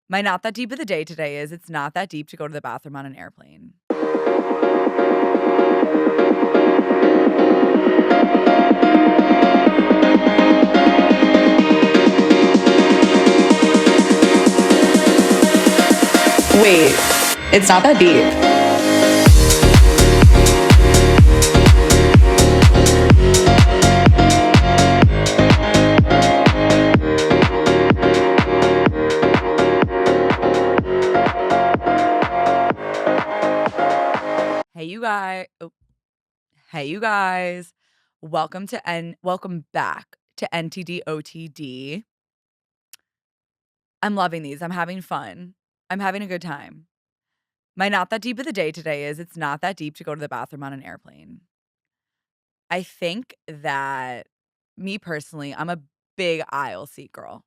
My not that deep of the day today is it's not that deep to go to the bathroom on an airplane. Wait, it's not that deep. Hey, you guys. Hey, you guys. Welcome back to NTDOTD. I'm loving these. I'm having fun. I'm having a good time. My not that deep of the day today is it's not that deep to go to the bathroom on an airplane. I think that me personally, I'm a big aisle seat girl.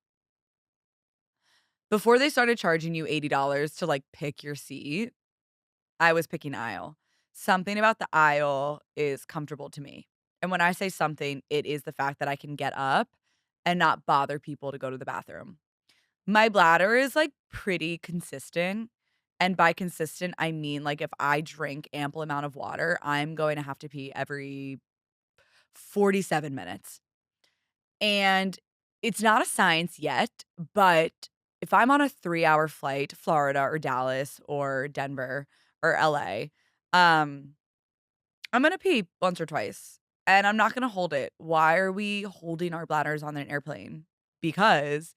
Before they started charging you $80 to like pick your seat, I was picking aisle. Something about the aisle is comfortable to me. And when I say something, it is the fact that I can get up and not bother people to go to the bathroom. My bladder is like pretty consistent. And by consistent, I mean like if I drink ample amount of water, I'm going to have to pee every 47 minutes. And it's not a science yet, but if I'm on a 3-hour flight to Florida or Dallas or Denver or LA, um, I'm gonna pee once or twice, and I'm not gonna hold it. Why are we holding our bladders on an airplane? Because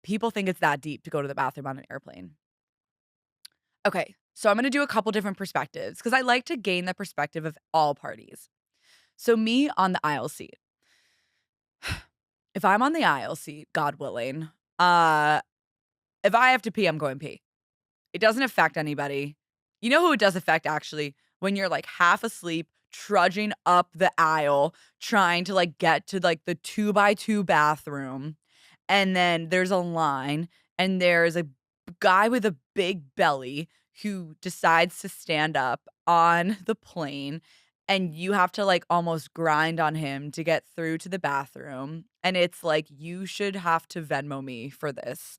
people think it's that deep to go to the bathroom on an airplane. Okay, so I'm gonna do a couple different perspectives because I like to gain the perspective of all parties. So me on the aisle seat. If I'm on the aisle seat, God willing, uh, if I have to pee, I'm going pee. It doesn't affect anybody. You know who it does affect actually? When you're like half asleep, trudging up the aisle, trying to like get to like the 2x2 bathroom. And then there's a line, and there's a guy with a big belly who decides to stand up on the plane. And you have to like almost grind on him to get through to the bathroom. And it's like, you should have to Venmo me for this.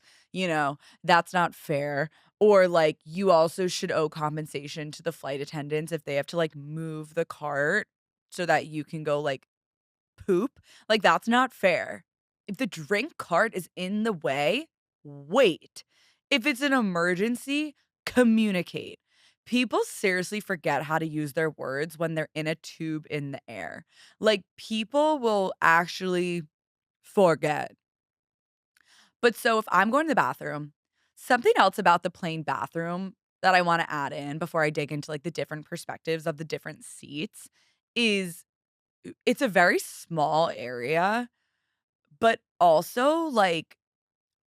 That's not fair. Or, like, you also should owe compensation to the flight attendants if they have to, like, move the cart so that you can go, like, poop. Like, that's not fair. If the drink cart is in the way, wait. If it's an emergency, communicate. People seriously forget how to use their words when they're in a tube in the air. Like, people will actually forget. But so if I'm going to the bathroom, something else about the plane bathroom that I wanna add in before I dig into, like, the different perspectives of the different seats is it's a very small area, but also, like,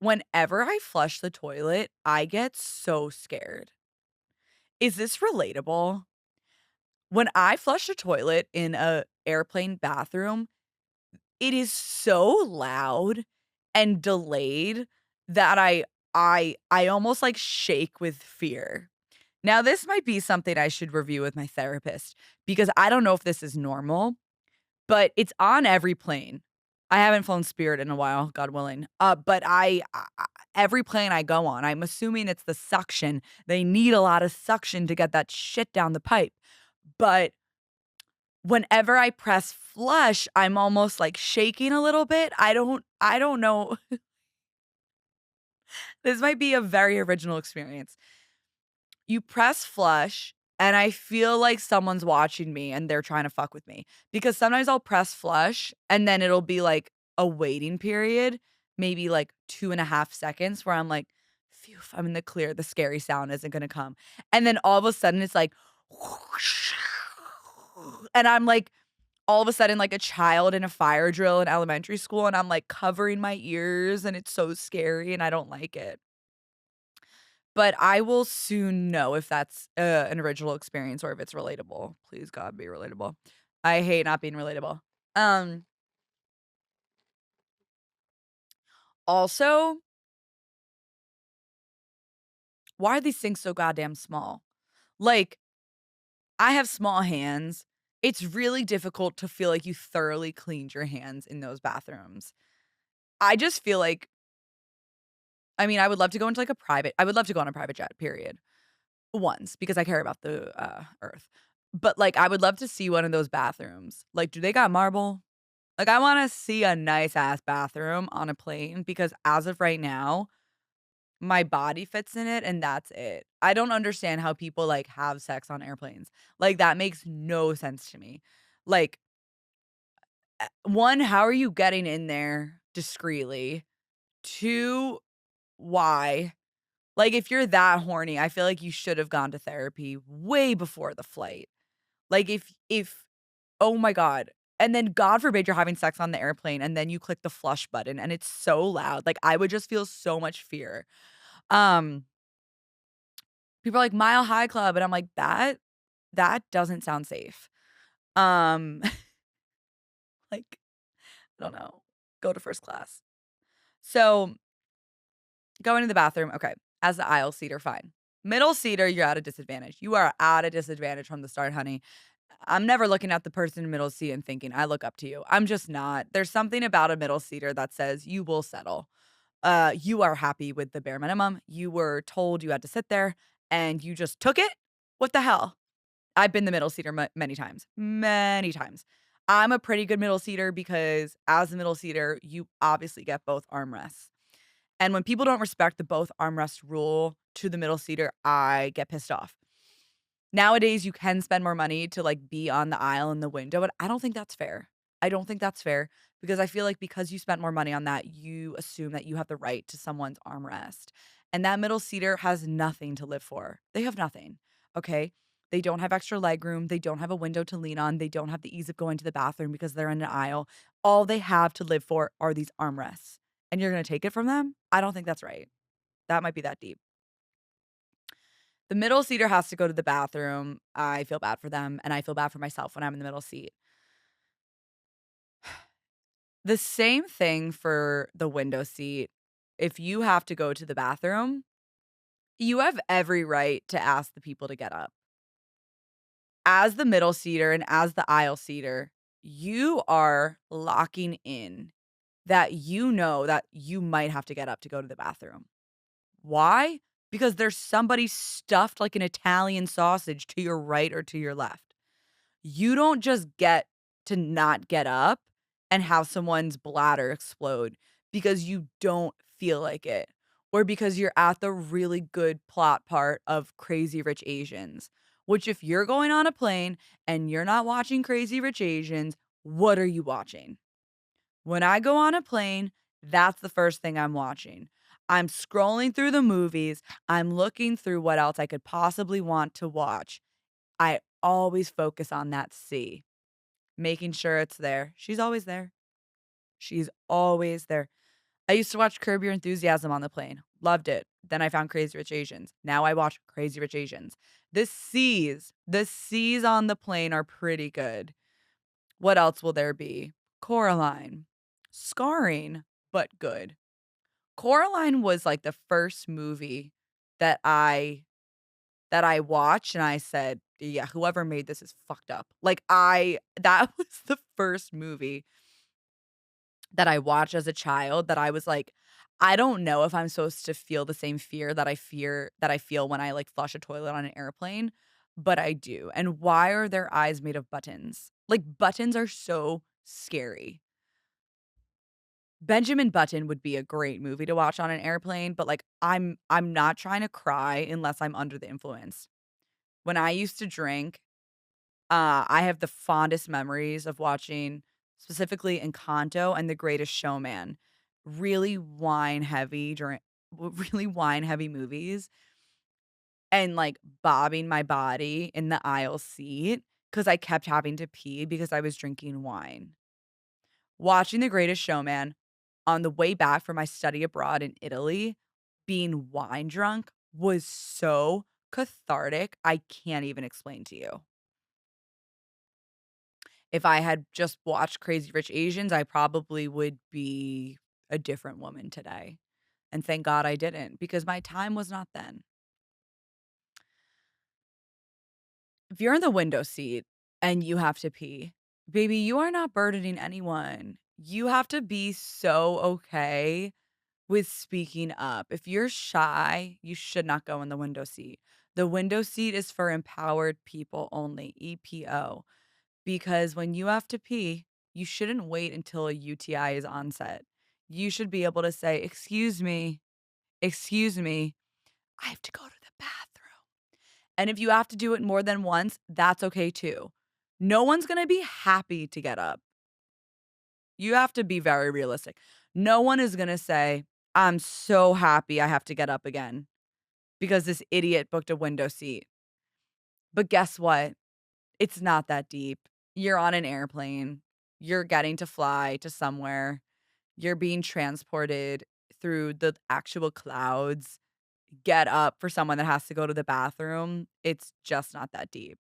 whenever I flush the toilet, I get so scared. Is this relatable? When I flush the toilet in a airplane bathroom, it is so loud and delayed that I almost, like, shake with fear. Now this might be something I should review with my therapist because I don't know if this is normal, but it's on every plane. I haven't flown Spirit in a while, God willing, but every plane I go on, I'm assuming it's the suction. They need a lot of suction to get that shit down the pipe, but whenever I press flush, I'm almost, like, shaking a little bit. I don't know. This might be a very original experience. You press flush, and I feel like someone's watching me and they're trying to fuck with me, because sometimes I'll press flush, and then it'll be, like, a waiting period, maybe, like, 2.5 seconds where I'm like, "Phew, I'm in the clear, the scary sound isn't gonna come." And then all of a sudden, it's like, and I'm like all of a sudden like a child in a fire drill in elementary school, and I'm, like, covering my ears, and it's so scary, and I don't like it. But I will soon know if that's, an original experience or if it's relatable. Please, God, be relatable. I hate not being relatable. Um, Also, why are these things so goddamn small? Like, I have small hands. It's really difficult to feel like you thoroughly cleaned your hands in those bathrooms. I just feel like I mean, I would love to go into, like, a private I would love to go on a private jet, period, once, because I care about the, Earth. But, like, I would love to see one of those bathrooms. Like, do they got marble? Like, I wanna see a nice ass bathroom on a plane because as of right now, my body fits in it and that's it. I don't understand how people, like, have sex on airplanes. Like, that makes no sense to me. Like, 1, how are you getting in there discreetly? 2, why? Like, if you're that horny, I feel like you should have gone to therapy way before the flight. Like, if oh my god. And then God forbid you're having sex on the airplane and then you click the flush button and it's so loud. Like, I would just feel so much fear. Um, People are like, "Mile High Club," and I'm like, that doesn't sound safe." Um, like, I don't know. Go to first class. So, going to the bathroom, okay. As the aisle seater, fine. Middle seater, you're at a disadvantage. You are at a disadvantage from the start, honey. I'm never looking at the person in middle seat and thinking, "I look up to you." I'm just not. There's something about a middle seater that says you will settle. You are happy with the bare minimum. You were told you had to sit there and you just took it? What the hell? I've been the middle seater many times. Many times. I'm a pretty good middle seater because as a middle seater, you obviously get both armrests. And when people don't respect the both armrest rule to the middle seater, I get pissed off. Nowadays, you can spend more money to, like, be on the aisle in the window, but I don't think that's fair. I don't think that's fair because I feel like because you spent more money on that, you assume that you have the right to someone's armrest, and that middle seater has nothing to live for. They have nothing, okay? They don't have extra legroom, they don't have a window to lean on, they don't have the ease of going to the bathroom because they're in an aisle. All they have to live for are these armrests, and you're gonna take it from them? I don't think that's right. That might be that deep. The middle seater has to go to the bathroom. I feel bad for them, and I feel bad for myself when I'm in the middle seat. The same thing for the window seat. If you have to go to the bathroom, you have every right to ask the people to get up. As the middle seater and as the aisle seater, you are locking in that you know that you might have to get up to go to the bathroom. Why? Because there's somebody stuffed like an Italian sausage to your right or to your left. You don't just get to not get up and have someone's bladder explode because you don't feel like it, or because you're at the really good plot part of Crazy Rich Asians, which if you're going on a plane and you're not watching Crazy Rich Asians, what are you watching? When I go on a plane, that's the first thing I'm watching. I'm scrolling through the movies, I'm looking through what else I could possibly want to watch. I always focus on that C, making sure it's there. She's always there. She's always there. I used to watch Curb Your Enthusiasm on the plane. Loved it. Then I found Crazy Rich Asians. Now I watch Crazy Rich Asians. The C's on the plane are pretty good. What else will there be? Coraline. Scarring, but good. Coraline was like the first movie that I watched and I said, "Yeah, whoever made this is fucked up." Like, I that was the first movie that I watched as a child that I was like, "I don't know if I'm supposed to feel the same fear that I feel when I, like, flush a toilet on an airplane, but I do." And why are their eyes made of buttons? Like, buttons are so scary. Benjamin Button would be a great movie to watch on an airplane, but, like, I'm not trying to cry unless I'm under the influence. When I used to drink, I have the fondest memories of watching specifically Encanto and The Greatest Showman, really wine heavy during really wine heavy movies and, like, bobbing my body in the aisle seat because I kept having to pee because I was drinking wine. Watching The Greatest Showman on the way back from my study abroad in Italy, being wine drunk was so cathartic, I can't even explain to you. If I had just watched Crazy Rich Asians, I probably would be a different woman today, and thank God I didn't because my time was not then. If you're in the window seat and you have to pee, baby, you are not burdening anyone. You have to be so okay with speaking up. If you're shy, you should not go in the window seat. The window seat is for empowered people only, EPO, because when you have to pee, you shouldn't wait until a UTI is onset. You should be able to say, excuse me, I have to go to the bathroom." And if you have to do it more than once, that's okay too. No one's gonna be happy to get up. You have to be very realistic. No one is gonna say, "I'm so happy I have to get up again because this idiot booked a window seat." But guess what? It's not that deep. You're on an airplane. You're getting to fly to somewhere. You're being transported through the actual clouds. Get up for someone that has to go to the bathroom. It's just not that deep.